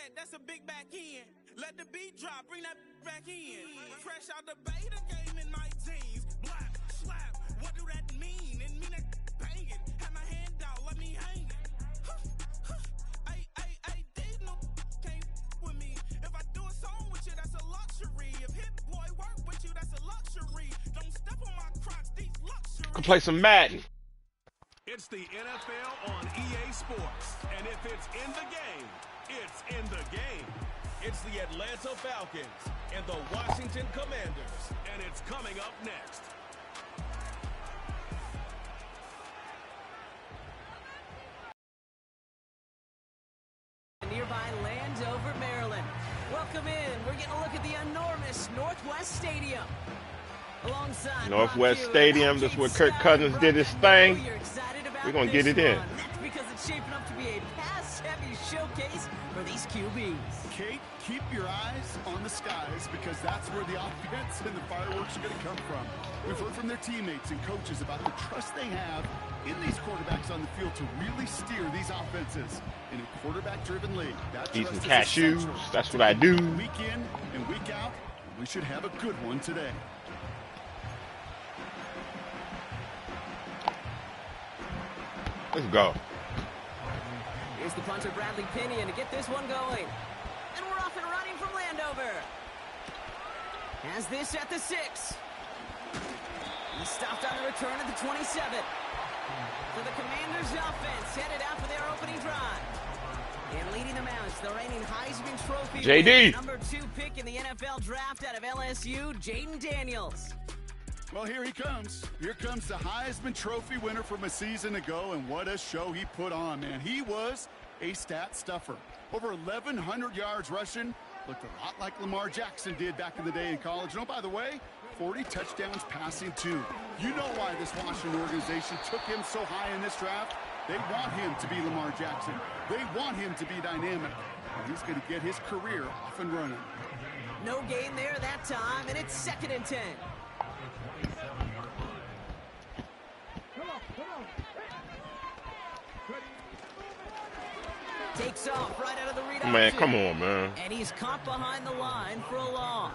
that, that's a big back end. Let the beat drop, bring that back in. Fresh out the beta game in my jeans. Blap, slap, what do that mean? It mean that banging. Have my hand out, let me hang it. These no can't with me. If I do a song with you, that's a luxury. If Hit Boy work with you, that's a luxury. Don't step on my Crocs, these luxury. Can play some Madden. It's the NFL on EA Sports, and if it's in the game, it's in the game. It's the Atlanta Falcons and the Washington Commanders, and it's coming up next. Nearby Landover, Maryland. Welcome in. We're getting a look at the enormous Northwest Stadium. Alongside Northwest Stadium, that's where Kirk Cousins did his thing. We're going to get it in. That's because it's shaping up to be a pass-heavy showcase for these QBs. Kate, keep your eyes on the skies because that's where the offense and the fireworks are going to come from. We've heard from their teammates and coaches about the trust they have in these quarterbacks on the field to really steer these offenses in a quarterback-driven league. Eat some cashews. That's what I do. Week in and week out, we should have a good one today. Let's go. Here's the punter, Bradley Pinion, to get this one going. And we're off and running from Landover. Has this at the 6. He stopped on the return at the 27. For the Commanders' offense, headed out for their opening drive. And leading them out is the reigning Heisman Trophy JD. number 2 pick in the NFL draft out of LSU, Jaden Daniels. Well, here he comes. Here comes the Heisman Trophy winner from a season ago, and what a show he put on, man. He was a stat stuffer. Over 1,100 yards rushing. Looked a lot like Lamar Jackson did back in the day in college. And, oh, by the way, 40 touchdowns passing, too. You know why this Washington organization took him so high in this draft? They want him to be Lamar Jackson. They want him to be dynamic. And he's going to get his career off and running. No gain there that time, and it's 2nd and 10. Takes off right out of the read. Man, come on, man. And he's caught behind the line for a loss.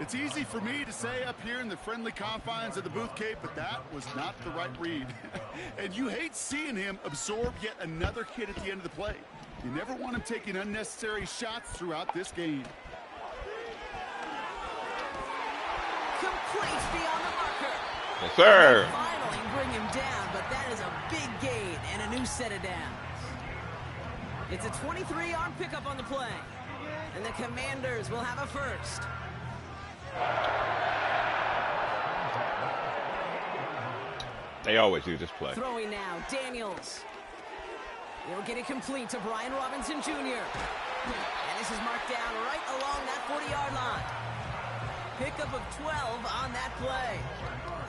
It's easy for me to say up here in the friendly confines of the booth, Cape, but that was not the right read. And you hate seeing him absorb yet another hit at the end of the play. You never want him taking unnecessary shots throughout this game. Complete beyond the marker. Yes, sir. Finally bring him down, but that is a big gain and a new set of downs. It's a 23-yard pickup on the play. And the Commanders will have a first. They always do this play. Throwing now, Daniels. He'll get it complete to Brian Robinson Jr. And this is marked down right along that 40-yard line. Pickup of 12 on that play.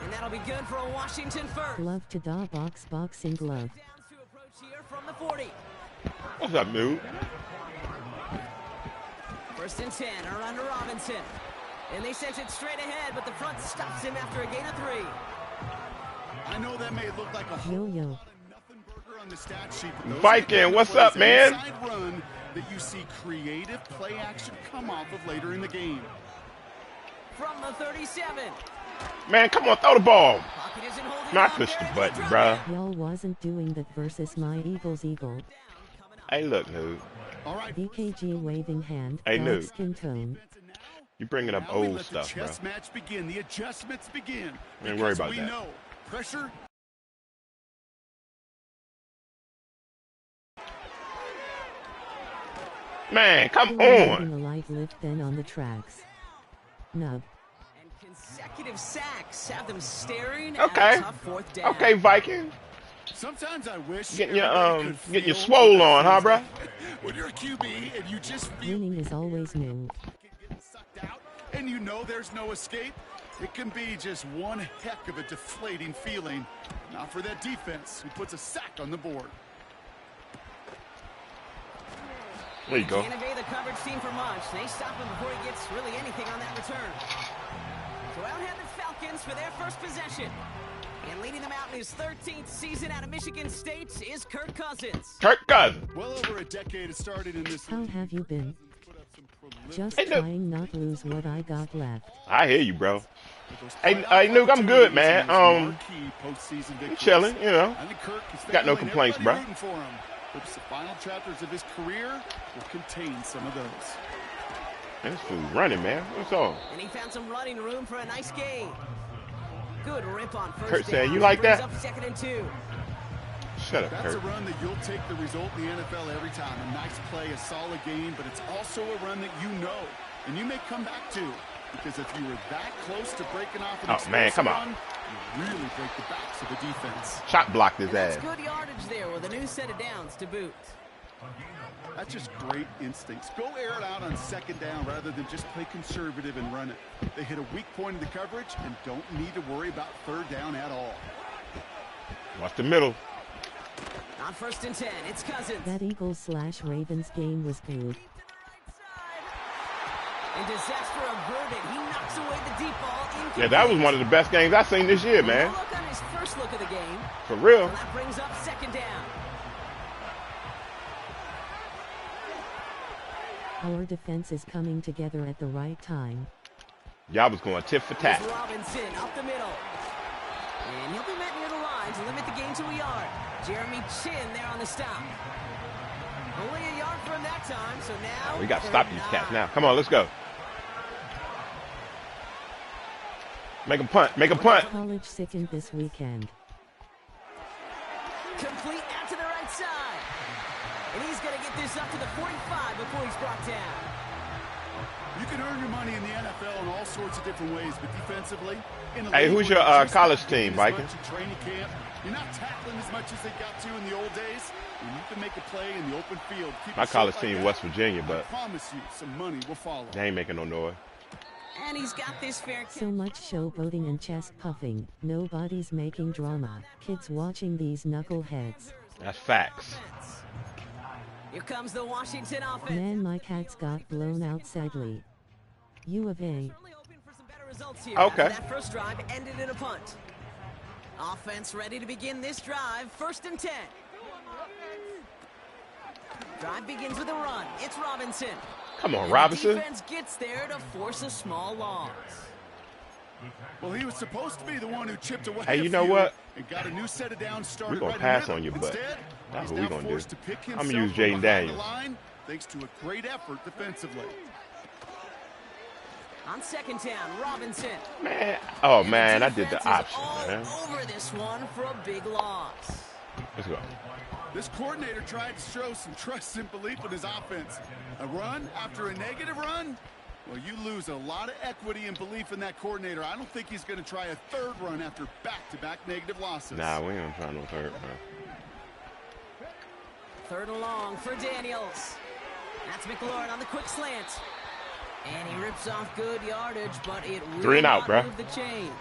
And that'll be good for a Washington first. Glove to da boxing glove. Downs to approach here from the 40. What's up, dude? 1st and 10, around to Robinson. And they sent it straight ahead, but the front stops him after a gain of 3. I know that may look like a whole lot of nothing burger on the stat sheet. Viking, what's up, man? Run that you see creative play action come off of later in the game. From the 37. Man, come on, throw the ball. Pocket isn't holding Not on push there, the and button, he'll bruh. drop it. Y'all wasn't doing that versus my Eagles Eagle. Hey, look, dude. All right. BKG waving hand. Hey, dog Nude. skin tone. You bringing up Now we old let stuff, the bro. chess match begin. The adjustments begin. Ain't worry Because about we that. know pressure. Man, come Getting on. a light lift then on the tracks. Nub. And consecutive sacks have them staring Okay. at a tough 4th down. Okay, Viking. Sometimes I wish Getting your everybody could getting your feel swole what on, huh, feels bro? like. When you're a QB and you just feel Winning is always new. getting sucked out and you know there's no escape, it can be just one heck of a deflating feeling. Not for that defense who puts a sack on the board. There you go. Can't evade the coverage team for much. They stop him before he gets really anything on that return. So out head the Falcons for their first possession. And leading them out in his 13th season out of Michigan State is Kirk Cousins. Kirk Cousins. Well over a decade it started in this. How have you been? Just Hey, Nuke. trying not lose what I got left. I hear you, bro. Hey, Nuke, I'm good, man. I'm chilling, you know. Got no complaints, bro. Hopes the final chapters of his career will contain some of those. Man, this fool's running, man. What's on? And he found some running room for a nice gain. Good rip on first Kurt down. saying, you like Brings that? Up 2nd and 2. Shut up, That's Kurt. a run that you'll take the result in the NFL every time. A nice play, a solid game, but it's also a run that you know, and you may come back to. Because if you were that close to breaking off an Man, come run, on. you really break the backs of the defense. Shot blocked his And that's ass. good yardage there with a new set of downs to boot. That's just great instincts. Go air it out on 2nd down rather than just play conservative and run it. They hit a weak point in the coverage and don't need to worry about 3rd down at all. Watch the middle. On 1st and 10, it's Cousins. That Eagles/Ravens game was good. And disaster averted. He knocks away the deep ball. Yeah, that was one of the best games I've seen this year, man. Look on his first look of the game. For real. And that brings up 2nd down. Our defense is coming together at the right time. Y'all was going tit for tat. Here's Robinson up the middle. And he'll be met near the line to limit the gain to a yard. Jeremy Chin there on the stop. Only a yard for him that time, so now... We got to stop these cats now. Come on, let's go. Make a punt. Make a punt. College sickened this weekend. Complete out to the right side. And he's going to get this up to the 45 before he's brought down. You can earn your money in the NFL in all sorts of different ways, but defensively... Hey, who's your college team, Viking? Training camp, you're not tackling as much as they got to in the old days. And you can make a play in the open field. My college team, West Virginia, I but promise you, some money will follow. they ain't making no noise. And he's got this fair So much showboating and chest puffing. Nobody's making drama. Kids watching these knuckleheads. That's facts. Here comes the Washington offense. Man, my cats got blown out sadly. U of A. Certainly hoping for some better results here. Okay. After that first drive ended in a punt. Offense ready to begin this drive. 1st and 10. Drive begins with a run. It's Robinson. Come on, And Robinson. the defense gets there to force a small loss. Well, he was supposed to be the one who chipped away. Hey, you know what? And got a new set of downs started. We gonna right pass in on you, but Instead, that's he's what we now gonna do. forced to pick I'm gonna himself use from Jaden behind the Daniels. line, thanks to a great effort defensively. On 2nd down, Robinson. Man. Oh, And man, I the did the defense is option, all man. over this one for a big loss. Let's go. This coordinator tried to show some trust and belief in his offense. A run after a negative run? Well, you lose a lot of equity and belief in that coordinator. I don't think he's going to try a 3rd run after back-to-back negative losses. Nah, we ain't trying no 3rd, bro. 3rd and long for Daniels. That's McLaurin on the quick slant. And he rips off good yardage, but it will 3 and out, not bro. move the chains.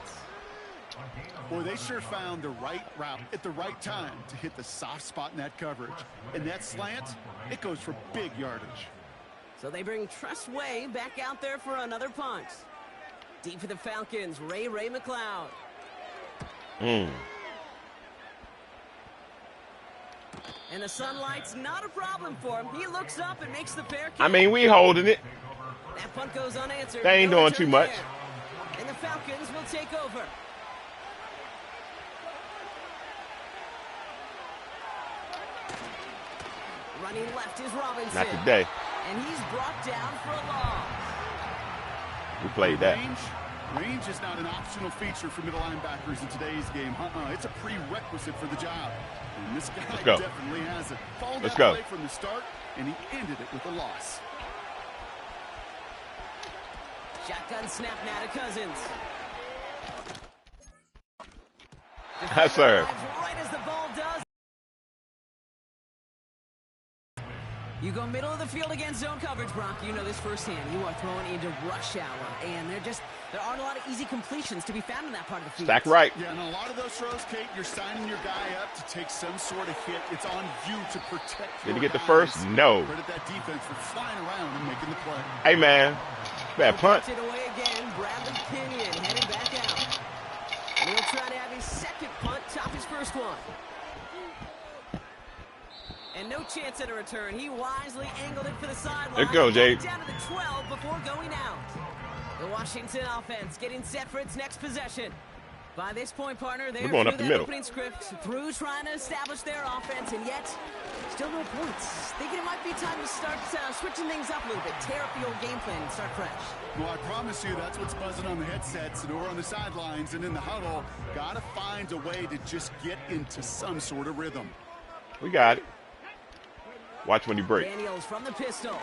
Boy, they sure found the right route at the right time to hit the soft spot in that coverage. And that slant, it goes for big yardage. So they bring Tress Way back out there for another punt. Deep for the Falcons, Ray McLeod. Mm. And the sunlight's not a problem for him. He looks up and makes the fair catch. I mean, we holding it. That punt goes unanswered. They ain't No doing return too much. there. And the Falcons will take over. Running left is Robinson. Not today. And he's brought down for a loss. We played that. Range is not an optional feature for middle linebackers in today's game. It's a prerequisite for the job. And this guy go. definitely has it. Followed Let's that go. play from the start, and he ended it with a loss. Shotgun snap now to Cousins. Yes, sir. Right as the ball does. You go middle of the field against zone coverage, Brock. You know this firsthand. You are throwing into rush hour, and there aren't a lot of easy completions to be found in that part of the field. Stack right. Yeah, and a lot of those throws, Kate, you're signing your guy up to take some sort of hit. It's on you to protect Did your he get the guys. first? No. Credit that defense for flying around and making the play. Hey, man. Bad punt. It away again. Bradley Pinion headed back out. And he'll try to have his second his first one. And no chance at a return. He wisely angled it for the sideline. There you go, Jay. Down to the 12 before going out. The Washington offense getting set for its next possession. By this point, partner, they're going through up the that middle. opening script, through trying to establish their offense, and yet still no points. Thinking it might be time to start switching things up a little bit, tear up the old game plan and start fresh. Well, I promise you that's what's buzzing on the headsets and over on the sidelines and in the huddle. Got to find a way to just get into some sort of rhythm. We got it. Watch when you break. Daniels from the pistol.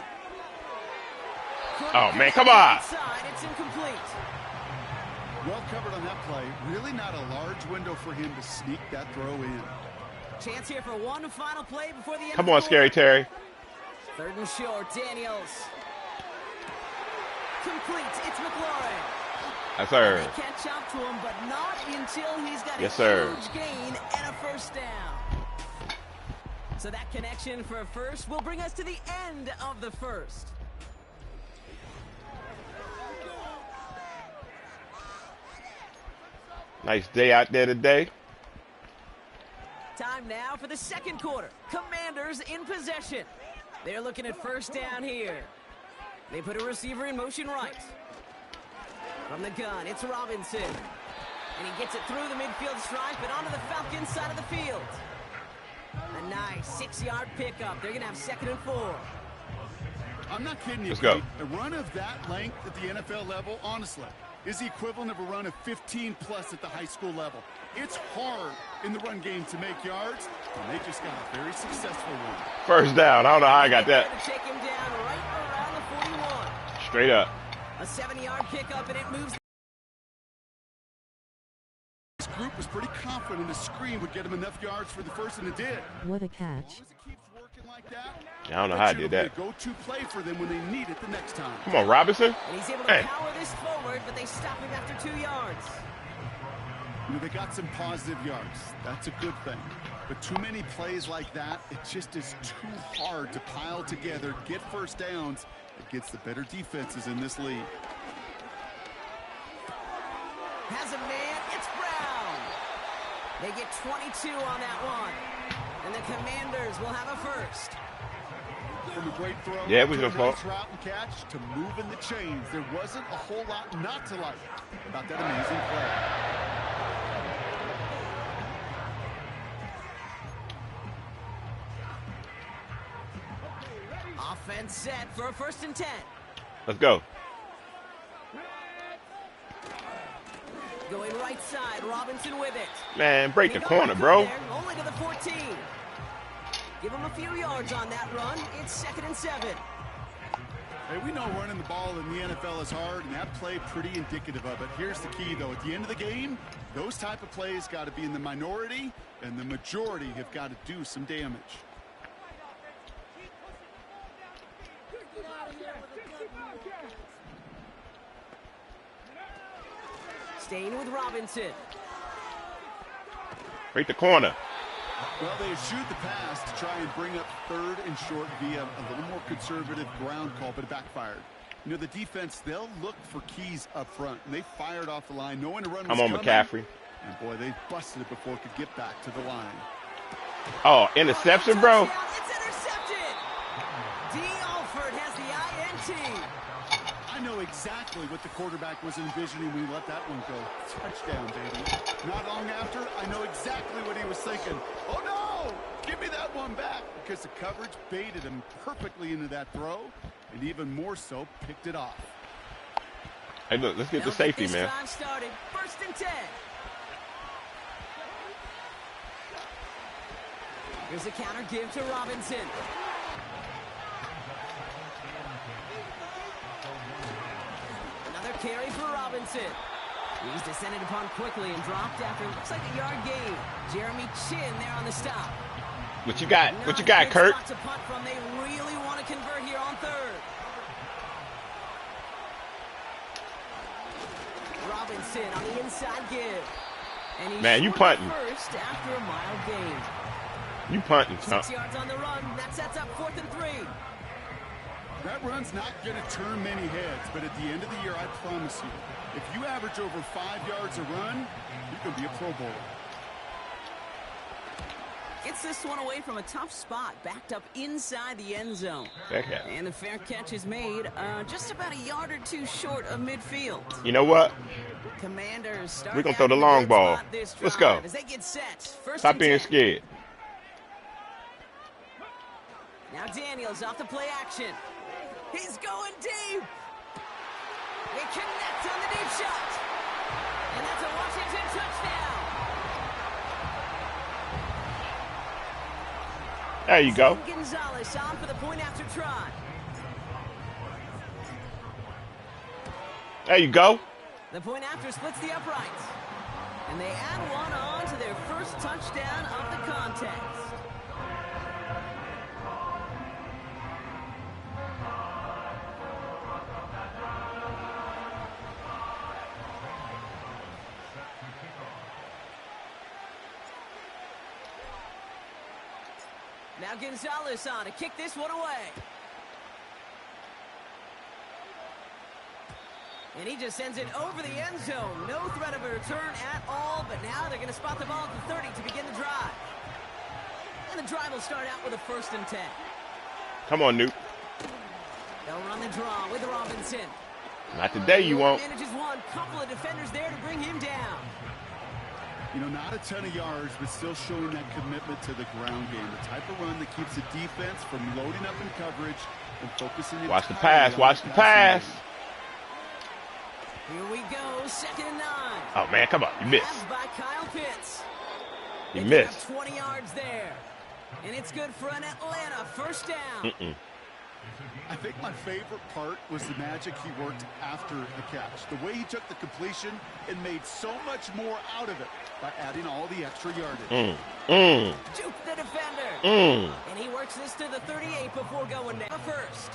Oh, man, come on. It's incomplete. Well covered on that play. Really not a large window for him to sneak that throw in. Chance here for one final play before the end. Come on, Scary Terry. Third and short, Daniels. Complete, it's McLaurin. Yes, sir. They catch up to him, but not until he's got Yes, a sir. huge gain and a first down. So that connection for a first will bring us to the end of the first. Nice day out there today. Time now for the second quarter. Commanders in possession. They're looking at first down here. They put a receiver in motion right. From the gun, it's Robinson. And he gets it through the midfield stripe and onto the Falcons side of the field. A nice 6-yard pickup. They're going to have 2nd and 4. I'm not kidding you. Let's go. A run of that length at the NFL level, honestly, is the equivalent of a run of 15+ at the high school level. It's hard in the run game to make yards, and they just got a very successful one. First down. I don't know how I got that. Take him down right around the 41. Straight up. A 7-yard pickup, and it moves. This group was pretty confident the screen would get him enough yards for the first, and it did. What a catch. As long as it keeps working like that, I don't know how I did that. It'll be a go-to play for them when they need it the next time. Come on, Robinson. And he's able to Hey. power this forward, but they stop him after 2 yards. You know, they got some positive yards. That's a good thing. But too many plays like that, it just is too hard to pile together, get first downs against the better defenses in this league. Has a man, it's Brown. They get 22 on that one. And the Commanders will have a first. From a great throw, Yeah, we to a just nice route and catch, to moving the chains. There wasn't a whole lot not to like about that amazing play. Offense set for a 1st and 10. Let's go. Going right side, Robinson with it. Man, break the They go corner, back bro. there, only to the 14. Give him a few yards on that run. It's 2nd and 7. Hey, we know running the ball in the NFL is hard, and that play pretty indicative of it. Here's the key, though. At the end of the game, those type of plays got to be in the minority, and the majority have got to do some damage. Staying with Robinson. Break the corner. Well, they eschewed the pass to try and bring up 3rd and short via a little more conservative ground call, but it backfired. You know, the defense, they'll look for keys up front, and they fired off the line, knowing the run was Come on, coming. McCaffrey. And, boy, they busted it before it could get back to the line. Oh, interception, bro. Touchdown, it's intercepted. D. Alford has the INT. I know exactly what the quarterback was envisioning when he let that one go. Touchdown, baby. Not long after, I know exactly what he was thinking. Oh, no! Give me that one back, because the coverage baited him perfectly into that throw, and even more so, picked it off. Hey, look, let's get the safety, man. Drive started. 1st and 10. Here's a counter give to Robinson. Another carry for Robinson. He's descended upon quickly and dropped after looks like a yard gain. Jeremy Chin there on the stop. What you got? What you got, Not a good Kurt? spot to punt from. They really want to convert here on 3rd. Robinson on the inside give. And he's Man, you short punting. first after a mile gain. You punting, son. 6 yards on the run. That sets up 4th and 3. That run's not going to turn many heads, but at the end of the year, I promise you, if you average over 5 yards a run, you can be a Pro Bowler. Gets this one away from a tough spot, backed up inside the end zone. And the fair catch is made just about a yard or two short of midfield. You know what? Commanders We're going to throw the long ball. Let's go. As they get set. Stop being scared. Now Daniels off the play action. He's going deep. They connect on the deep shot. And that's a Washington touchdown. There you go. Gonzalez on for the point after try. There you go. The point after splits the uprights. And they add one on to their first touchdown of the contest. Now Gonzalez on to kick this one away. And he just sends it over the end zone. No threat of a return at all, but now they're going to spot the ball at the 30 to begin the drive. And the drive will start out with a 1st and 10. Come on, Newt. They'll run the draw with Robinson. Not today, you won't. Manages one, couple of defenders there to bring him down. You know, not a ton of yards, but still showing that commitment to the ground game. The type of run that keeps the defense from loading up in coverage and focusing. Watch the pass. Watch the pass. Here we go. 2nd and 9. Oh, man, come on. You missed. By Kyle Pitts. You missed. 20 yards there. And it's good for an Atlanta 1st down. I think my favorite part was the magic he worked after the catch. The way he took the completion and made so much more out of it by adding all the extra yardage. Juke the defender. And he works this to the 38 before going down first.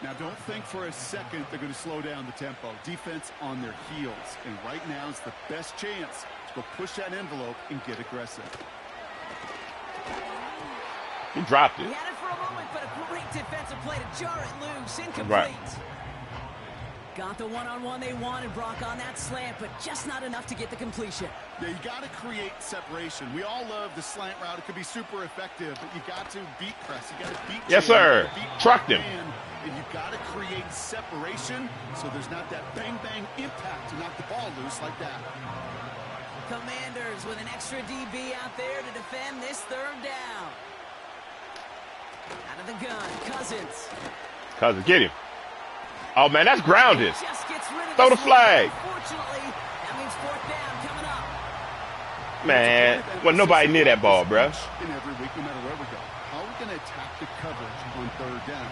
Now, don't think for a second they're going to slow down the tempo. Defense on their heels. And right now is the best chance to go push that envelope and get aggressive. He dropped it. He had it for a moment, but a great defensive play to jar it loose. Incomplete. Right. Got the one-on-one they wanted, Brock, on that slant, but just not enough to get the completion. Yeah, you got to create separation. We all love the slant route. It could be super effective, but you got to beat press. You got to beat. Yes, sir. Trucked him. And you got to create separation so there's not that bang-bang impact to knock the ball loose like that. Commanders with an extra DB out there to defend this 3rd down. Out of the gun, Cousins. Get him. Oh, man, that's grounded. Just gets rid of Throw the flag. Unfortunately, that means 4th down coming up. Man, well, nobody near that ball, bro. In every week, no matter where we go. How are we going to attack the coverage on 3rd down?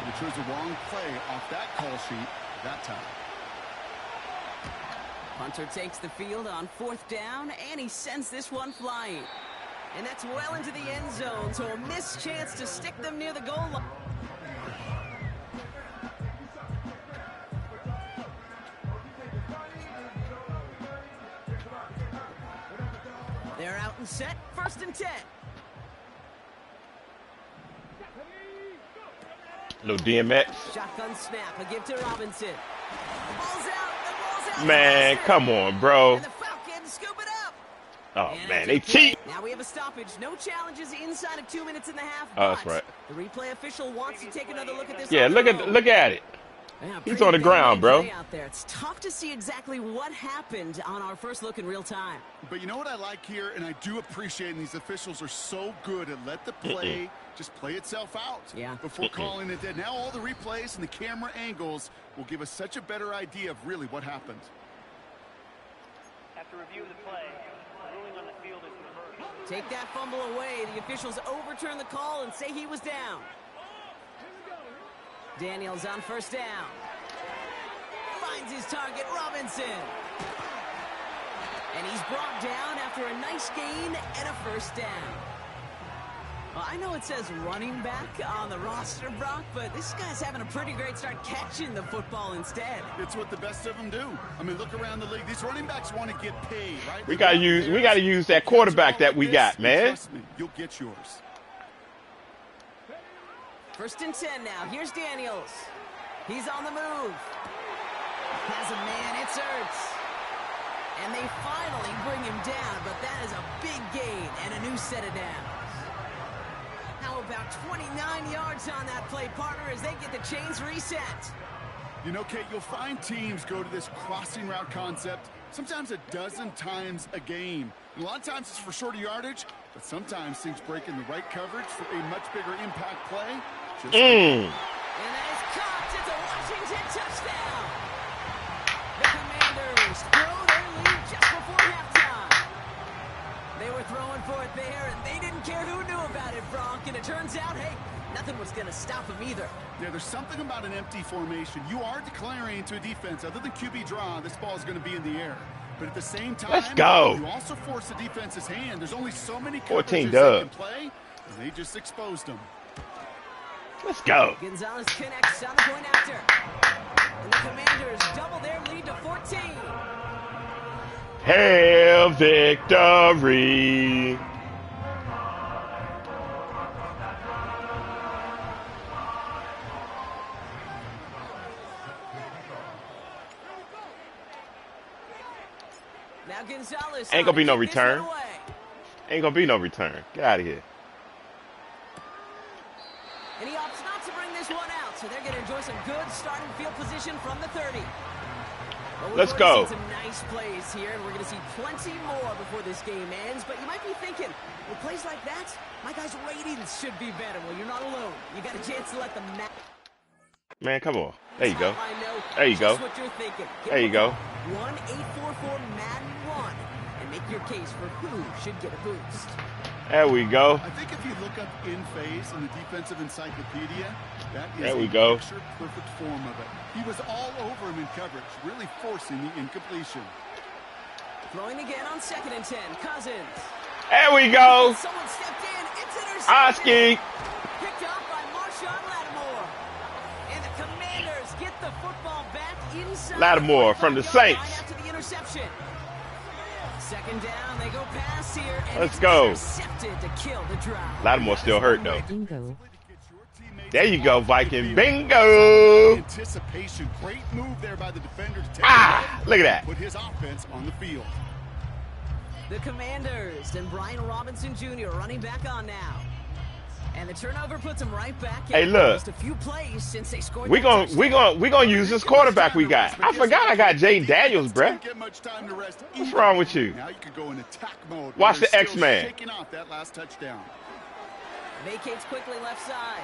And it chose the wrong play off that call sheet that time. Hunter takes the field on 4th down, and he sends this one flying. And that's well into the end zone, so a missed chance to stick them near the goal line. They're out and set, 1st and 10. Little DMX. Shotgun snap, a give to Robinson. The ball's out. Man, come on, bro. And the Falcons scoop it up. Oh, man, they cheat. Now we have a stoppage. No challenges inside of 2 minutes and a half. Oh, that's right. The replay official wants to take another look at this. Yeah, look at it. Yeah, he's on the ground, bro. Out there. It's tough to see exactly what happened on our first look in real time. But you know what I like here, and I do appreciate, and these officials are so good at let the play just play itself out before calling it dead. Now all the replays and the camera angles will give us such a better idea of really what happened. After review of the play, ruling on the field is reversed. Take that fumble away. The officials overturn the call and say he was down. Daniels on 1st down. Finds his target, Robinson. And he's brought down after a nice gain and a 1st down. Well, I know it says running back on the roster, Brock, but this guy's having a pretty great start catching the football instead. It's what the best of them do. I mean, look around the league. These running backs want to get paid, right? We gotta use that quarterback that we got, man. Trust me, you'll get yours. 1st and 10 now. Here's Daniels. He's on the move. Has a man. It's Ertz. And they finally bring him down, but that is a big gain and a new set of downs. How about 29 yards on that play, partner, as they get the chains reset? You know, Kate, you'll find teams go to this crossing route concept sometimes a dozen times a game. And a lot of times it's for shorter yardage, but sometimes things break in the right coverage for a much bigger impact play. Just And that is caught. It's a Washington touchdown. The Commanders throw their lead just before halftime. They were throwing for it there, and they didn't care who knew about it, Bronk. And it turns out, hey, nothing was going to stop them either. Yeah, there's something about an empty formation. You are declaring to a defense, other than QB draw, this ball is going to be in the air. But at the same time, let's go. You also force the defense's hand. There's only so many 14 coverages dub. they can play, and they just exposed them. Let's go. Gonzalez connects on the point after. And the Commanders double their lead to 14. Hail victory. Now Gonzalez. Ain't gonna be no return. Ain't gonna be no return. Get out of here. And he opts not to bring this one out, so they're going to enjoy some good starting field position from the 30. Well, let's go. Some nice plays here, and we're going to see plenty more before this game ends. But you might be thinking, with plays like that, my guys' ratings should be better. Well, you're not alone. You got a chance to let them. Man, come on. There you go. I know there you go. What you're thinking. There you go. 1-844-MADDEN 1 and make your case for who should get a boost. There we go. I think if you look up in phase in the defensive encyclopedia, that is there we a go. picture-perfect form of it. He was all over him in coverage, really forcing the incompletion. Throwing again on 2nd and 10. Cousins. There we go. Someone stepped in. It's intercepted. Oski. Picked up by Marshawn Lattimore. And the Commanders get the football back inside. Lattimore from the Saints. After the interception. 2nd down, they go past here. And let's go. Intercepted to kill the drive. Lattimore still hurt though. Bingo. There you go, Viking. Bingo. Anticipation. Great move there by the defender to take look at that. Put his offense on the field. The Commanders and Brian Robinson Jr. running back on now. And the turnover puts them right back in. Hey, look. Just a few plays since they scored. We gonna use this quarterback we got. I forgot I got Jay Daniels, bruh. What's wrong with you? Now you could go in attack mode. Watch the X-Man. Shaking off that last touchdown. Vacates quickly left side.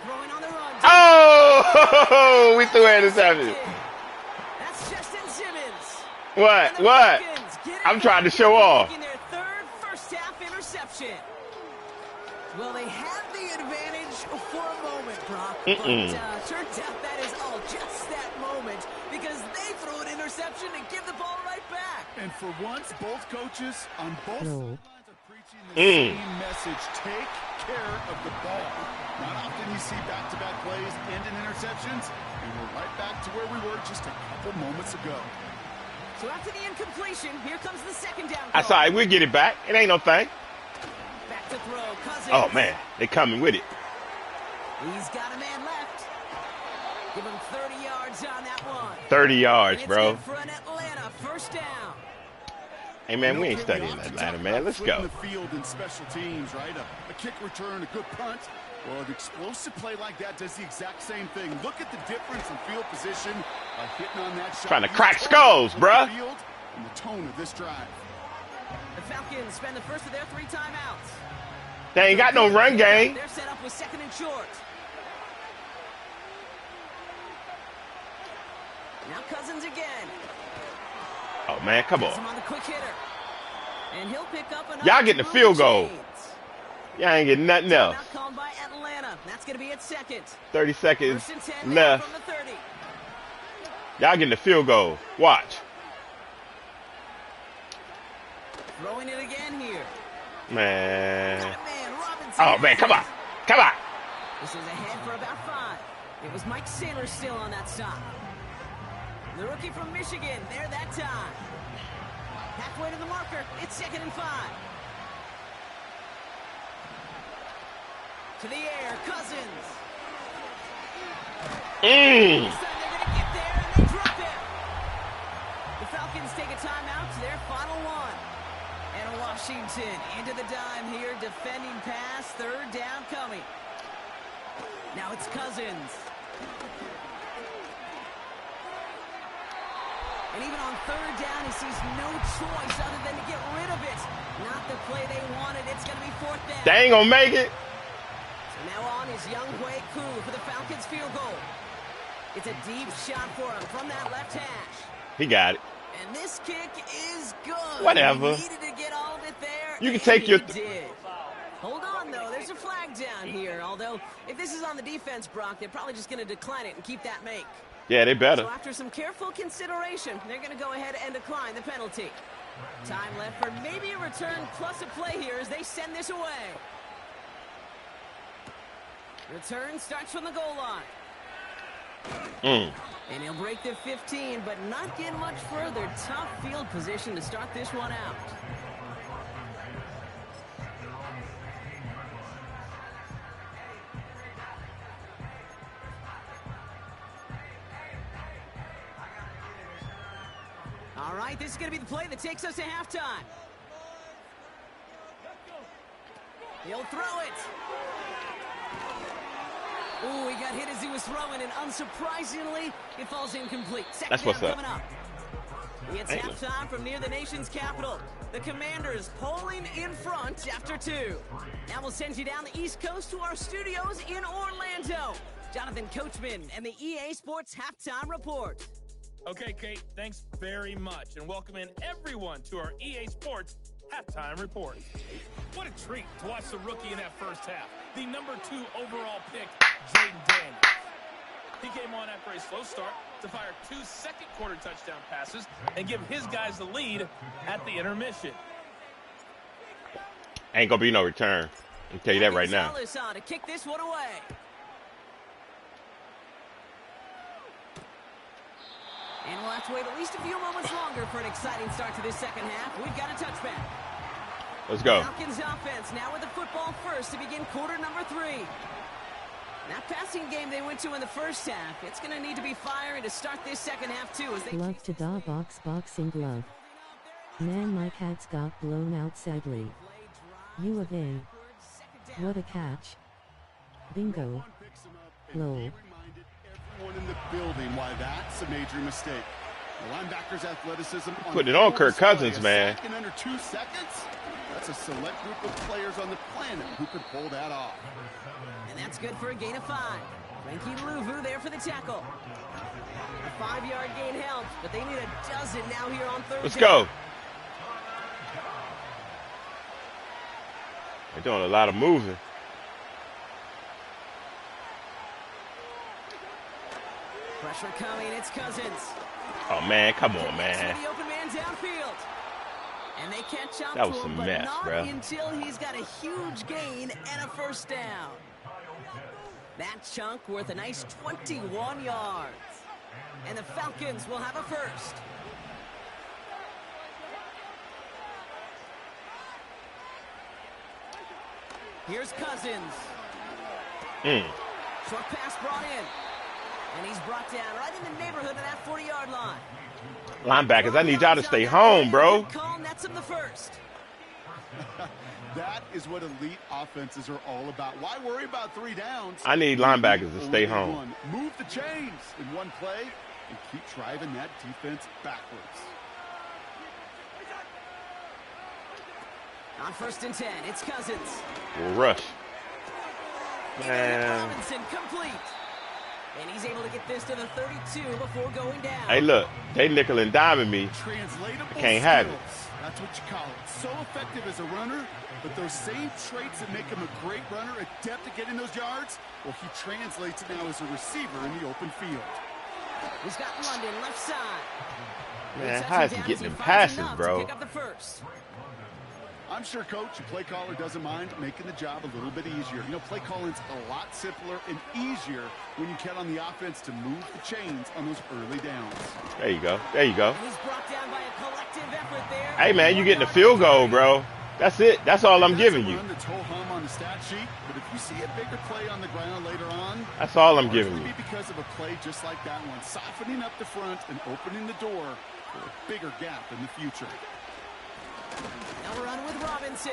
Throwing on the run. Oh, we threw an interception. That's Justin Simmons. What? I'm trying to show off. Their third first-half interception. Well, they had the advantage for a moment, Brock. But turns out that is all just that moment because they threw an interception and give the ball right back. And for once, both coaches on both sidelines are preaching the same message. Take care of the ball. Not often you see back-to-back plays end in interceptions, and we're right back to where we were just a couple moments ago. So after the incompletion, here comes the 2nd down. That's all right. We'll get it back. It ain't no thing. Back to throw. Cousins. Oh, man. They coming with it. He's got a man left. Give him 30 yards on that one. 30 yards, bro. For an Atlanta first down. Hey, man, we ain't studying Atlanta, man. Let's go. The field and special teams, right? A kick return, a good punt. Well, an explosive play like that does the exact same thing. Look at the difference in field position by hitting on that shot. Trying to crack skulls, bruh. And the tone of this drive. The Falcons spend the first of their 3 timeouts. They ain't got no run game. They're set up with 2nd and short. Now Cousins again. Oh, man, come on. Him on the quick hitter. And he'll pick up another. Y'all getting the field goal. Y'all ain't getting nothing else. Called by Atlanta. That's going to be at 2nd. 30 seconds 10 left. From the 30. Y'all getting the field goal. Watch. Throwing it again here. Man. Oh, man, come on. Come on. This is ahead for about 5. It was Mike Saylor still on that side. The rookie from Michigan, there that time. Halfway to the marker, it's 2nd and 5. To the air, Cousins. They're going to get there, and they drop it. The Falcons take a timeout. They're Washington into the dime here, defending pass, third down coming. Now it's Cousins. And even on third down, he sees no choice other than to get rid of it. Not the play they wanted. It's going to be fourth down. They ain't gonna make it. So now on is Young Hui Koo for the Falcons field goal. It's a deep shot for him from that left hash. He got it. And this kick is good. Whatever. He needed to get all of it there. You can take your... did. Hold on, though. There's a flag down here. Although, if this is on the defense, Brock, they're probably just going to decline it and keep that make. Yeah, they better. So after some careful consideration, they're going to go ahead and decline the penalty. Time left for maybe a return plus a play here as they send this away. Return starts from the goal line. And he'll break the 15, but not get much further. Tough field position to start this one out. All right, this is going to be the play that takes us to halftime. He'll throw it. Ooh, he got hit as he was throwing, and unsurprisingly, it falls incomplete. Second down coming up. It's halftime from near the nation's capital. The Commanders polling in front after 2. Now we'll send you down the East Coast to our studios in Orlando. Jonathan Coachman and the EA Sports Halftime Report. Okay, Kate, thanks very much, and welcome in everyone to our EA Sports Halftime Report. What a treat to watch the rookie in that first half, the number 2 overall pick, Jaden Daniels. He came on after a slow start to fire 2 second-quarter touchdown passes and give his guys the lead at the intermission. Ain't gonna be no return. I'll tell you that right now. On to kick this one away. And we'll have to wait at least a few moments longer for an exciting start to this second half. We've got a touchback. Let's go. Falcons offense now with the football first to begin quarter number 3. That passing game they went to in the first half, it's going to need to be firing to start this second half too. As they Glove to da boxing glove. Man, my cats got blown out sadly. U of A. What a catch. Bingo. Lol. Everyone in the building why that's a major mistake. The linebacker's athleticism. Put it on Kirk Cousins, man. In under 2 seconds. That's a select group of players on the planet who could pull that off. And that's good for a gain of 5. Frankie Louvu there for the tackle. A 5-yard gain helps, but they need a dozen now here on third down. Let's go. They're doing a lot of moving. Pressure coming, it's Cousins. Oh, man, come on, man. The open man downfield. And they catch up That was to him, some but mess, not bro. until he's got a huge gain and a first down. That chunk worth a nice 21 yards. And the Falcons will have a first. Here's Cousins. Short pass brought in. And he's brought down right in the neighborhood of that 40-yard line. Linebackers, I need y'all to stay home, bro. Call nets him the first. That is what elite offenses are all about. Why worry about 3 downs? I need linebackers to stay home. Move the chains in one play and keep driving that defense backwards. On 1st and 10, it's Cousins. We'll rush. Man. Robinson complete. And he's able to get this to the 32 before going down. Hey, look, they nickel and diming me. Translatable Can't have it. That's what you call it. So effective as a runner, but those same traits that make him a great runner, adept at getting those yards, well, he translates it now as a receiver in the open field. He's got London left side. Man, how is he getting them passes, bro? Pick up the first. I'm sure, Coach, your play caller doesn't mind making the job a little bit easier. You know, play calling's a lot simpler and easier when you count on the offense to move the chains on those early downs. There you go. There you go. And he's brought down by a collective effort there. Hey, man, you getting a field goal, bro. That's it. That's all I'm giving you. That's a run that's ho-hum on the stat sheet, but if you see a bigger play on the ground later on, that's all I'm giving you. Maybe because of a play just like that one, softening up the front and opening the door for a bigger gap in the future. Now we're on with Robinson.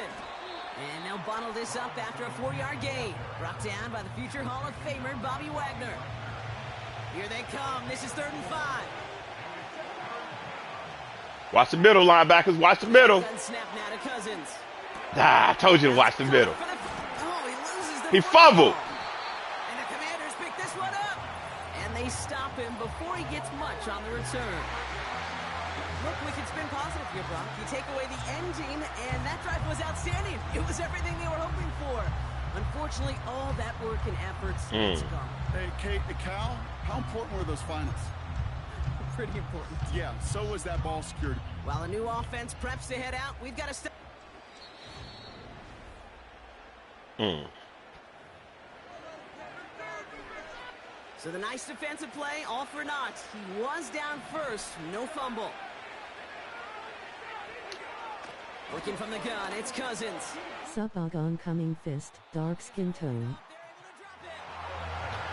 And they'll bottle this up after a 4-yard gain. Brought down by the future Hall of Famer, Bobby Wagner. Here they come. This is 3rd and 5. Watch the middle, linebackers. Watch the middle. Snap now to Cousins. Ah, I told you to watch the middle. Oh, he fumbled. And the Commanders pick this one up. And they stop him before he gets much on the return. Look, we can spin positive here, Brock. You take away the end team, and that drive was outstanding. It was everything they were hoping for. Unfortunately, all that work and efforts, it's gone. Hey, Kate, Cal, how important were those finals? Pretty important. Yeah, so was that ball secured. While a new offense preps to head out, we've got to stop. So the nice defensive play, all for naught. He was down first, no fumble. Looking from the gun, it's Cousins. Sup oncoming fist, dark skin tone.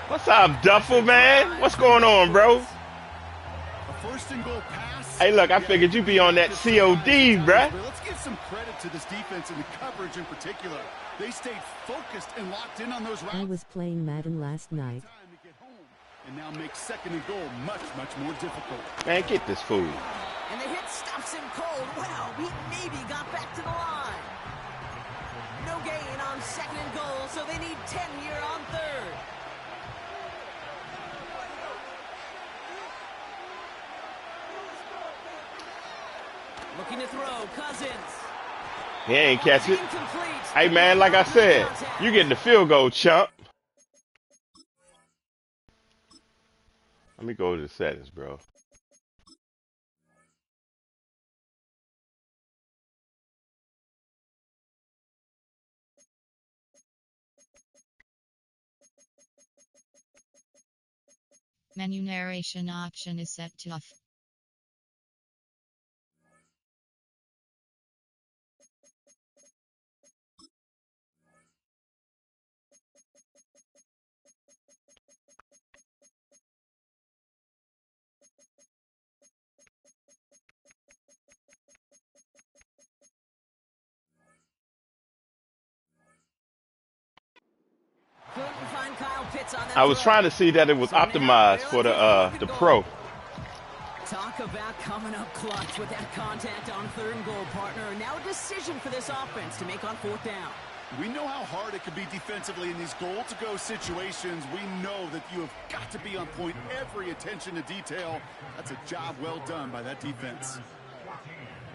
What's up, Duffel, man? What's going on, bro? A 1st and goal pass. Hey, look, I figured you'd be on that COD, bruh. Let's give some credit to this defense and the coverage in particular. They stayed focused and locked in on those routes. I was playing Madden last night. And now make 2nd and goal much, much more difficult. Man, get this fool. And the hit stops him cold. Wow, he maybe got back to the line. No gain on 2nd and goal, so they need 10 here on 3rd. Looking to throw, Cousins. He ain't catch it. Incomplete. Hey, man, like I said, you getting the field goal, chump. Let me go to the settings, bro. Menu narration option is set to off. I was trying to see that it was optimized for the Pro. Talk about coming up clutch with that contact on 3rd and goal, partner. Now a decision for this offense to make on 4th down. We know how hard it can be defensively in these goal-to-go situations. We know that you have got to be on point, every attention to detail. That's a job well done by that defense.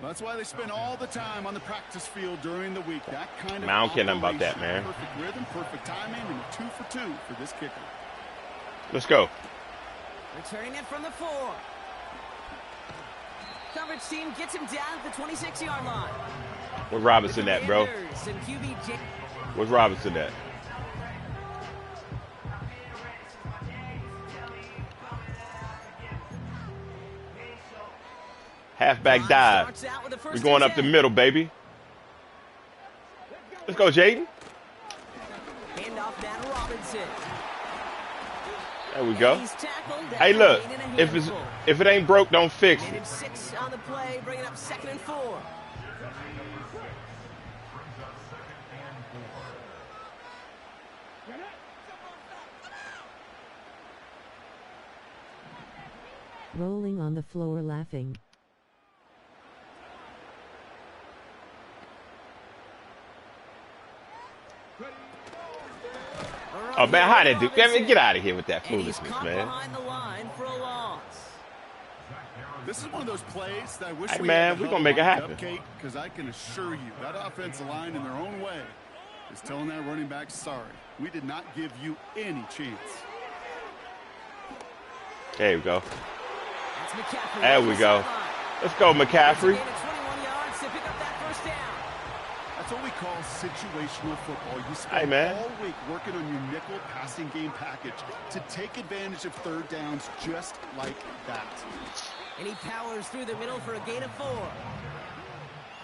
That's why they spend all the time on the practice field during the week. That kind of I don't care nothing about that, man. Perfect rhythm, perfect timing, and a 2 for 2 for this kicker. Let's go. Returning it from the 4. Coverage team gets him down at the 26-yard line. Where's Robinson at, bro? Where's Robinson at? Halfback dive. We're going up the middle, baby. Let's go, Jaden. Hand off that Robinson. There we go. Hey, look. If it ain't broke, don't fix it. 6 on the play, bringing up 2nd and 4. Rolling on the floor laughing. Oh, man, how that do? Get out of here with that foolishness, man. Behind the line for a loss. This is one of those plays that I wish hey, man, we're going to make it happen. Because I can assure you, that offensive line in their own way is telling that running back, sorry, we did not give you any chance. There we go. There we go. Let's go, McCaffrey. That's what we call situational football. You spend all week working on your nickel passing game package to take advantage of 3rd downs just like that. And he powers through the middle for a gain of 4.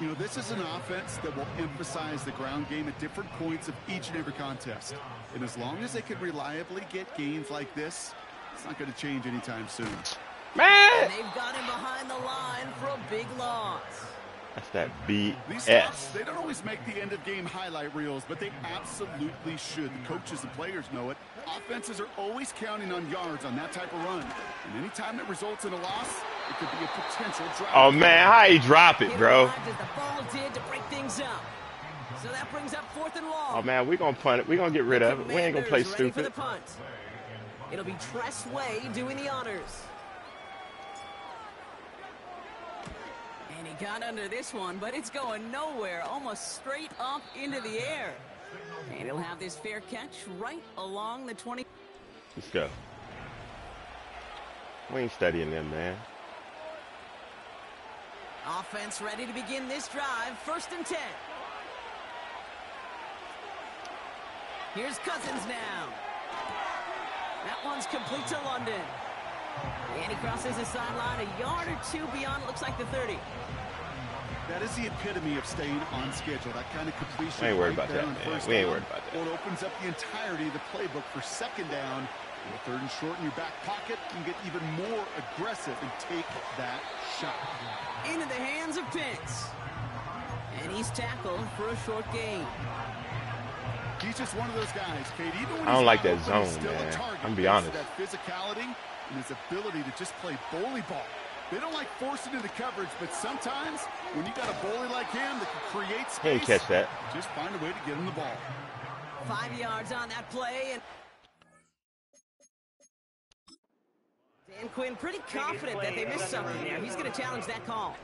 You know, this is an offense that will emphasize the ground game at different points of each and every contest. And as long as they can reliably get gains like this, it's not going to change anytime soon. Man! And they've got him behind the line for a big loss. That's that These BS. stops, they don't always make the end-of-game highlight reels, but they absolutely should. The coaches and players know it. Offenses are always counting on yards on that type of run. And anytime that results in a loss, it could be a potential drive. Oh, man, how he drop it, bro? As the ball did to break things up. So that brings up 4th and long. Oh, man, we're going to punt it. We're going to get rid of it. We ain't going to play Ready for stupid. the punt. It'll be Tress Way doing the honors. And he got under this one, but it's going nowhere, almost straight up into the air. And he'll have this fair catch right along the 20. Let's go. We ain't studying them, man. Offense ready to begin this drive. 1st and 10. Here's Cousins now. That one's complete to London. And he crosses the sideline a yard or two beyond, it looks like the 30. That is the epitome of staying on schedule. That kind of completion. We ain't worried right about that, on man. first We ain't down. worried about that. Well, it opens up the entirety of the playbook for 2nd down. With 3rd and short in your back pocket, you can get even more aggressive and take that shot. Into the hands of Pitts. And he's tackled for a short gain. He's just one of those guys, Kate. Even when I don't he's like not that open, he's zone, still a man. target. I'm be Thanks honest. to that physicality and his ability to just play bully ball. They don't like forcing into coverage, but sometimes when you got a bully like him that can create space, He ain't catch that. just find a way to get him the ball. 5 yards on that play. And Dan Quinn pretty confident that they missed something there. He's going to challenge that call.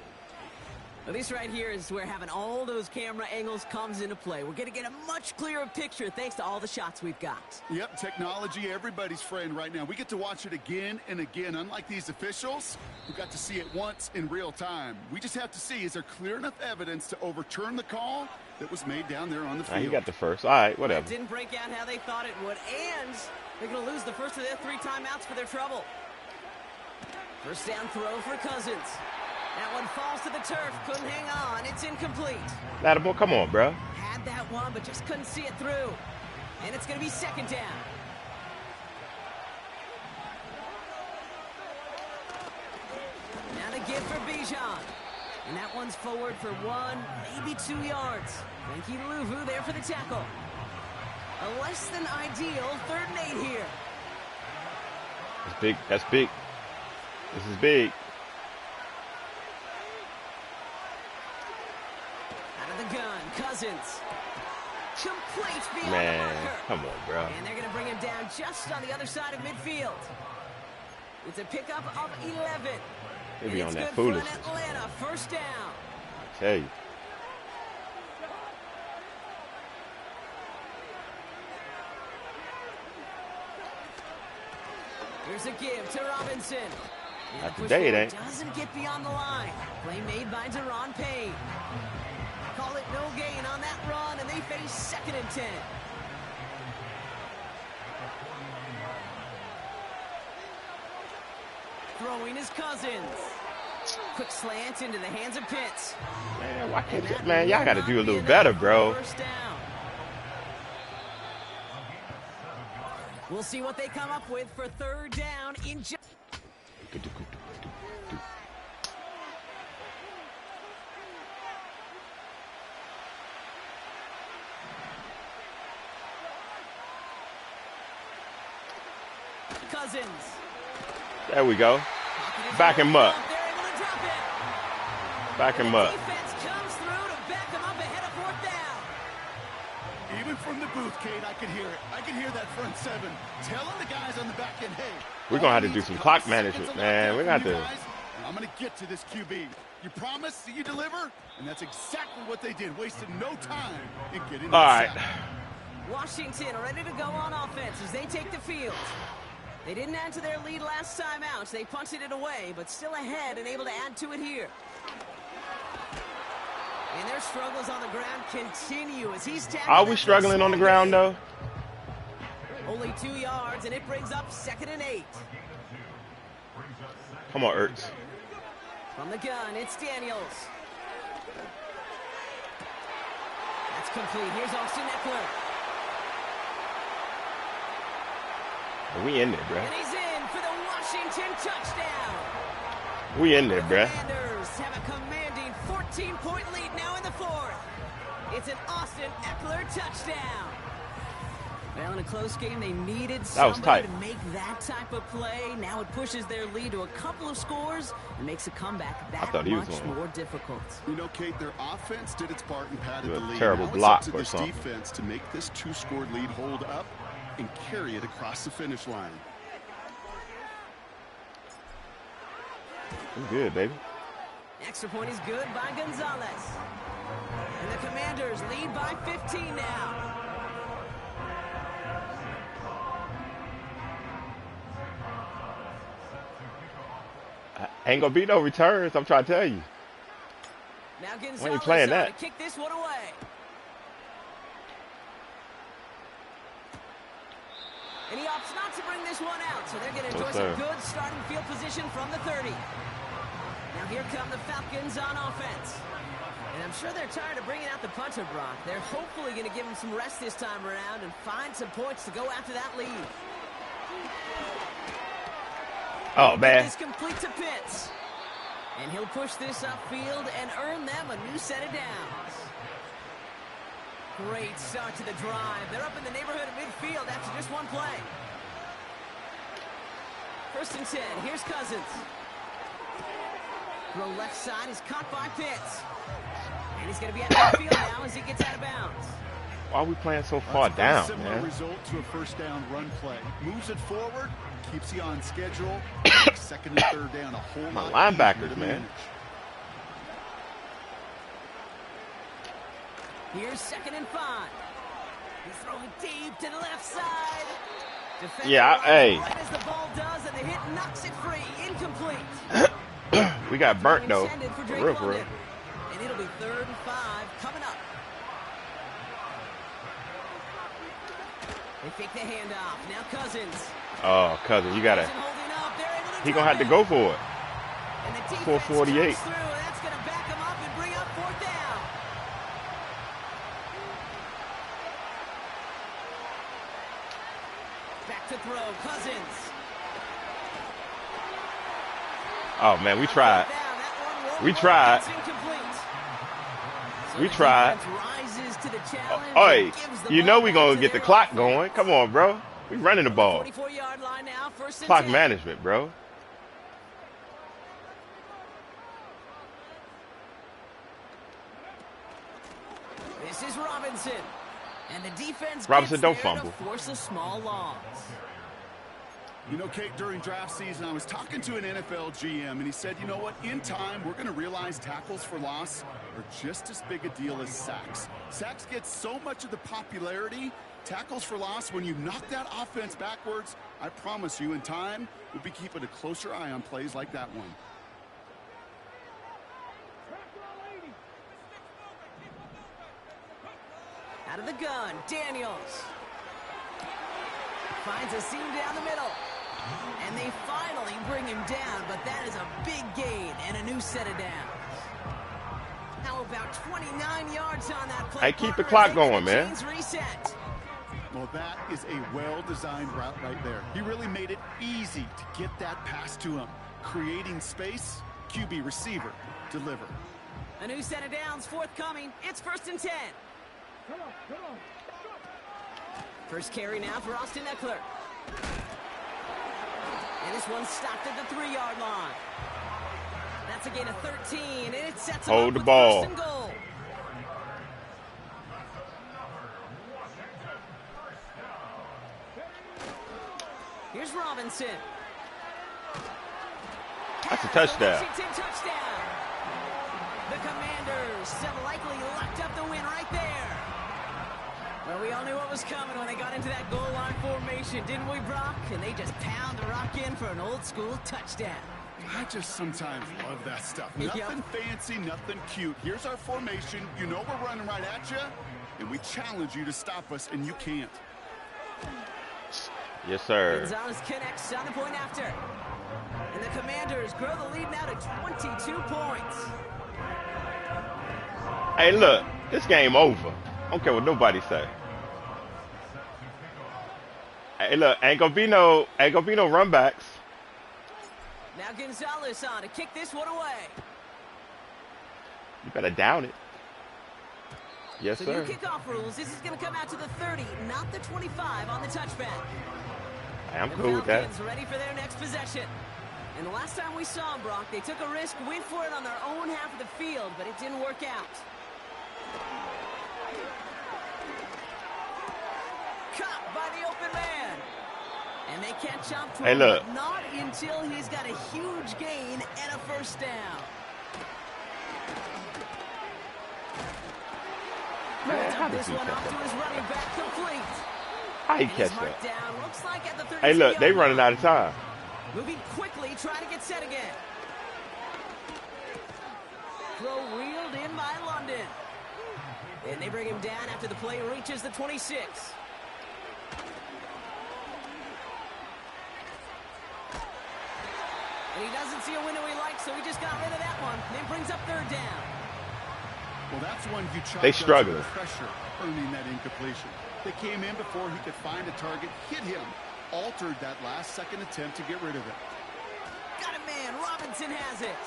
Now, this right here is where having all those camera angles comes into play. We're going to get a much clearer picture thanks to all the shots we've got. Yep, technology, everybody's friend right now. We get to watch it again and again. Unlike these officials, who got to see it once in real time. We just have to see, is there clear enough evidence to overturn the call that was made down there on the field? He got the first. All right, whatever. That didn't break out how they thought it would, and they're going to lose the first of their 3 timeouts for their trouble. 1st down throw for Cousins. That one falls to the turf. Couldn't hang on. It's incomplete. Lattimore, come on, bro. Had that one, but just couldn't see it through. And it's going to be 2nd down. Now the give for Bijan. And that one's forward for 1, maybe 2 yards. Frankie Louvu there for the tackle. A less than ideal 3rd and 8 here. That's big. That's big. This is big. Out of the gun, Cousins. Complete beyond the Man, marker. come on, bro. And they're going to bring him down just on the other side of midfield. It's a pickup of 11. They be And on it's that good for an foolishness. Atlanta 1st down. I tell you. Here's a give to Robinson. And Not the today, it push ain't. doesn't get beyond the line. Play made by Deron Payne. Call it no gain on that run, and they face 2nd and 10. Throwing his Cousins. Quick slant into the hands of Pitts. Man, why can't And you, that man, y'all will got to not do a be little enough better, for bro. 1st down. We'll see what they come up with for 3rd down in just... Cousins. There we go. Back him up. Back him up. Defense comes through to back him up ahead of 4th down. Even from the booth, Kate, I could hear it. I could hear that front 7 telling the guys on the back end, hey, We're going to have to do some clock management, man. We're going to have to. I'm going to get to this QB. You promise that you deliver? And that's exactly what they did. Wasted no time in getting All that right. sack. Washington ready to go on offense as they take the field. They didn't add to their lead last time out. They punted it away, but still ahead and able to add to it here. And their struggles on the ground continue as he's tackled. Are we struggling on the ground, though? Only 2 yards, and it brings up 2nd and 8. Come on, Ertz. From the gun, it's Daniels. That's complete. Here's Austin Eckler. We in there, bro. And he's in for the Washington touchdown. We in there, bro. Commanders have a commanding 13-point lead now in the fourth. It's an Austin Eckler touchdown. Well, in a close game, they needed somebody to make that type of play. Now it pushes their lead to a couple of scores and makes a comeback that much more difficult. You know, Kate, their offense did its part and padded the lead. Terrible now block it's up to or this something. defense to make this 2-score lead hold up and carry it across the finish line. I'm good, baby. Extra point is good by Gonzalez. And the Commanders lead by 15 now. Ain't gonna be no returns, I'm trying to tell you. Now Gonzalez Why are you playing that? to kick this one away. And he opts not to bring this one out, so they're going to enjoy some good starting field position from the 30. Now here come the Falcons on offense. And I'm sure they're tired of bringing out the punter, Brock. They're hopefully going to give him some rest this time around and find some points to go after that lead. Oh, man. This complete to Pitts. And he'll push this upfield and earn them a new set of downs. Great start to the drive. They're up in the neighborhood of midfield after just one play. 1st and 10. Here's Cousins. Throw left side is caught by Pitts. And he's going to be at midfield now as he gets out of bounds. Why are we playing so far down, similar man? result to a first down run play. Moves it forward, keeps you on schedule. 2nd and 3rd down, a whole My lot linebackers, man. Here's 2nd and 5. He's throwing deep to the left side. Defender hey. right as the ball does, and the hit knocks it free. Incomplete. We got burnt, though. For real, for real. And it'll be 3rd and 5 coming up. They fake the handoff. Now Cousins. Oh, Cousins, you gotta. He gonna have to go for it. 448. That's gonna back him up and bring up 4th down. Back to throw, Cousins. Oh man, we tried. We tried. We tried. Oh, you know we gonna get the clock going. Come on, bro. We running the ball. Clock management, bro. This is Robinson. And the defense Robinson, don't fumble. Force a small loss. You know, Kate, during draft season, I was talking to an NFL GM, and he said, you know what, in time, we're going to realize tackles for loss are just as big a deal as sacks. Sacks get so much of the popularity. Tackles for loss, when you knock that offense backwards, I promise you, in time, we'll be keeping a closer eye on plays like that one. Out of the gun, Daniels. Finds a seam down the middle. And they finally bring him down, but that is a big gain and a new set of downs. How about 29 yards on that play? Hey, keep the clock going, man. Reset. Well, that is a well-designed route right there. He really made it easy to get that pass to him. Creating space, QB receiver, deliver. A new set of downs forthcoming. It's 1st and 10. First carry now for Austin Eckler. And this one stopped at the 3-yard line. That's a gain of 13, and it sets him Hold up the ball. with 1st and goal. Here's Robinson. That's a touchdown. Washington touchdown. The Commanders have likely locked up the win right there. Well, we all knew what was coming when they got into that goal line formation, didn't we, Brock? And they just pound the rock in for an old-school touchdown. I just sometimes love that stuff. Nothing fancy, nothing cute. Here's our formation. You know we're running right at you, and we challenge you to stop us, and you can't. Yes, sir. Gonzalez connects on the point after. And the Commanders grow the lead now to 22 points. Hey, look, this game over. I don't care what nobody say. Hey, look, ain't gonna be no run backs. Now Gonzalez on to kick this one away. You better down it. Yes, so sir. new kickoff rules. This is going to come out to the 30, not the 25 on the touchback. I'm cool with that. The Falcons ready for their next possession. And the last time we saw them, Brock, they took a risk, went for it on their own half of the field, but it didn't work out. Caught by the open man. And they catch up to him, look. but not until he's got a huge gain and a first down. Man, how did This he one catch off to that? his running back, complete. How he And catch he's marked that? down. Looks like at the 30 Hey, look, they running out of time. Moving quickly, trying to get set again. Throw reeled in by London. And they bring him down after the play reaches the 26. And he doesn't see a window he likes, so he just got rid of that one. Then brings up third down. Well, that's one you chalked They up to struggling. the pressure, earning that incompletion. They came in before he could find a target, hit him, altered that last-second attempt to get rid of it. Got it, man. Robinson has it.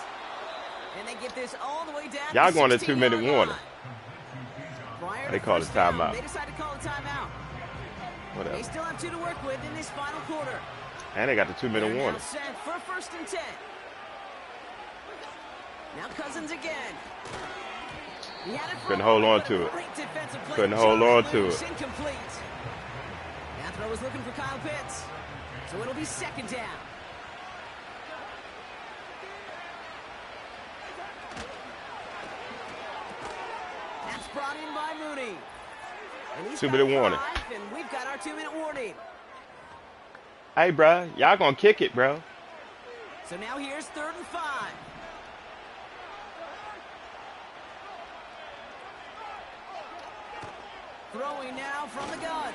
And they get this all the way down. Y'all to going to 16-yard 2-minute warning. Prior They to call it first down, timeout. They decide to call a timeout. Whatever. They still have 2 to work with in this final quarter. And they got the 2-minute They're now warning. set for 1st and 10. Now Cousins again. He had it for Couldn't a hold moment, on to but a it. great defensive play. Couldn't hold on to Loose, it. incomplete. That throw was looking for Kyle Pitts. So it'll be 2nd down. That's brought in by Mooney. And he's 2-minute got warning. 5, and we've got our 2-minute warning. Hey, bro, y'all gonna kick it, bro. So now here's 3rd and 5. Throwing now from the gun.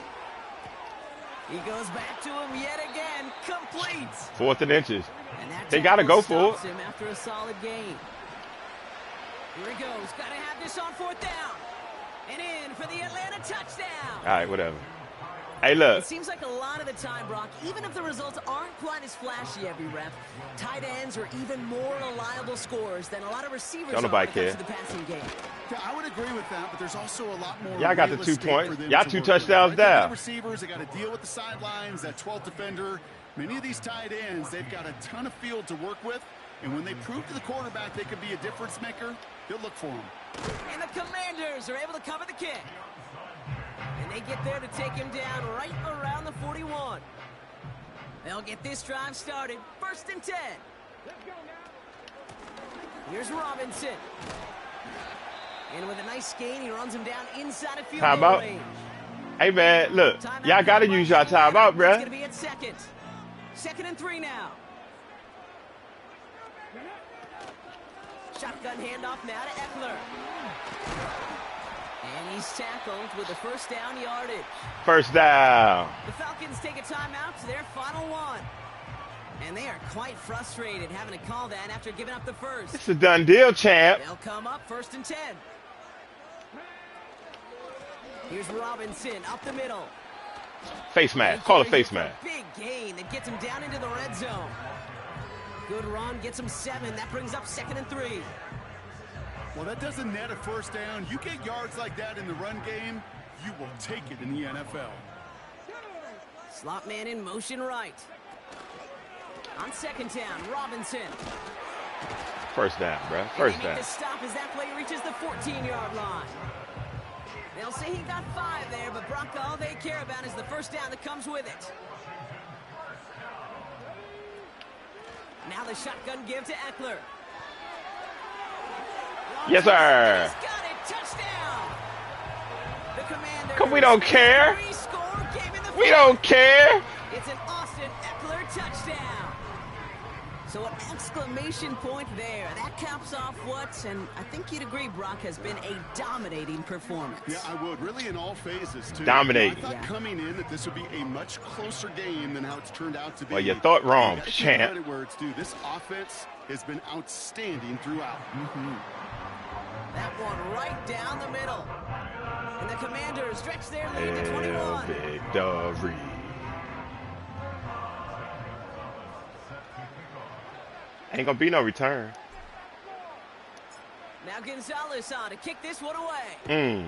He goes back to him yet again. Complete. 4th and inches. And that They gotta go tackle for stops him after a solid gain. Here he goes. Got to have this on 4th down. And in for the Atlanta touchdown. All right, whatever. Hey, look. It seems like a lot of the time, Brock, even if the results aren't quite as flashy every rep, tight ends are even more reliable scorers than a lot of receivers Don't are when nobody it comes care. to the passing game. Yeah, I would agree with that, but there's also a lot more. Y'all got the real 2 estate points. for them Y'all to 2 work touchdowns with. Right? down. The receivers, they got to deal with the sidelines, that 12th defender. Many of these tight ends, they've got a ton of field to work with, and when they prove to the quarterback they could be a difference maker, he'll look for them. And the Commanders are able to cover the kick. And they get there to take him down right around the 41. They'll get this drive started. 1st and 10. Here's Robinson. And with a nice gain, he runs him down inside of field goal Timeout. range. Hey, man, look. Timeout Y'all got to called use by y'all timeout, It's bro. going to be at 2nd. 2nd and 3 now. Shotgun handoff now to Eckler. And he's tackled with the 1st down yardage. 1st down. The Falcons take a timeout to their final one. And they are quite frustrated having to call that after giving up the first. It's a done deal, champ. They'll come up 1st and 10. Here's Robinson up the middle. Face mask. Call a face mask. Big gain that gets him down into the red zone. Good run, gets him 7. That brings up 2nd and 3. Well, that doesn't net a 1st down. You get yards like that in the run game, you will take it in the NFL. Slot man in motion right. On 2nd down, Robinson. 1st down, bro. And 1st they make down. the stop as that play reaches the 14-yard line. They'll say he got 5 there, but Brock, all they care about is the 1st down that comes with it. Now the shotgun give to Eckler. Yes, sir. He's got it. Touchdown. The Commanders. Come, we don't care. 3-score game in the We don't care. It's an Austin Eckler touchdown. So an exclamation point there. That caps off what, and I think you'd agree, Brock, has been a dominating performance. Yeah, I would. Really in all phases, too. Dominate. I thought coming in that this would be a much closer game than how it's turned out to be. Well, you thought wrong, You gotta give champ. credit where it's due. This offense has been outstanding throughout. That one right down the middle. And the Commanders stretch their lead to 21. Victory. Ain't gonna be no return. Now Gonzalez on to kick this one away.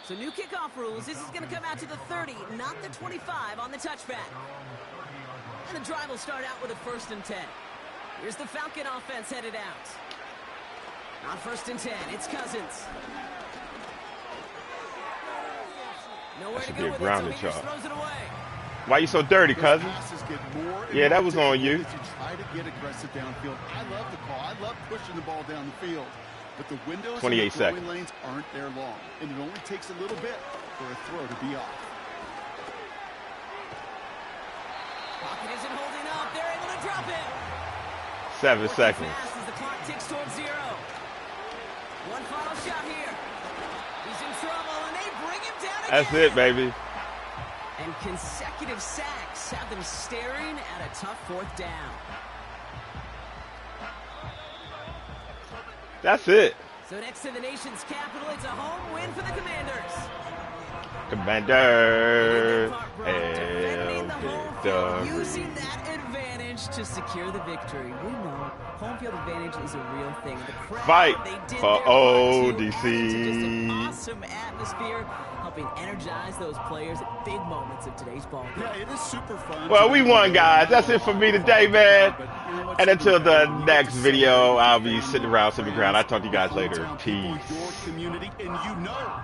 So new kickoff rules. This is going to come out to the 30, not the 25 on the touchback. And the drive will start out with a 1st and 10. Here's the Falcon offense headed out. On 1st and 10, it's Cousins. Nowhere to go with it, so he just throws it away. Why you so dirty, Cousins? Yeah, that was on you. Try to get aggressive downfield. I love the call. I love pushing the ball down the field. But the windows 28 and the throwing seconds. lanes aren't there long. And it only takes a little bit for a throw to be off. Pocket isn't holding up. They're able to drop it. 7 seconds. Fast as the clock ticks towards 0. One final shot here. He's in trouble, and they bring him down again. That's it, baby. And consecutive sacks have them staring at a tough 4th down. That's it. So next to the nation's capital, it's a home win for the Commanders. Commander. Defending the home field, using that advantage to secure the victory. We know home field advantage is a real thing. The crowd, Fight they did for their part, too. ODC. Just an awesome atmosphere, helping energize those players at big moments of today's ball game. Yeah, it is super fun. Well, we won, guys. That's it for me today, man. And until the next video, I'll be sitting around, sipping ground. I'll talk to you guys later. Peace. Your community, and you know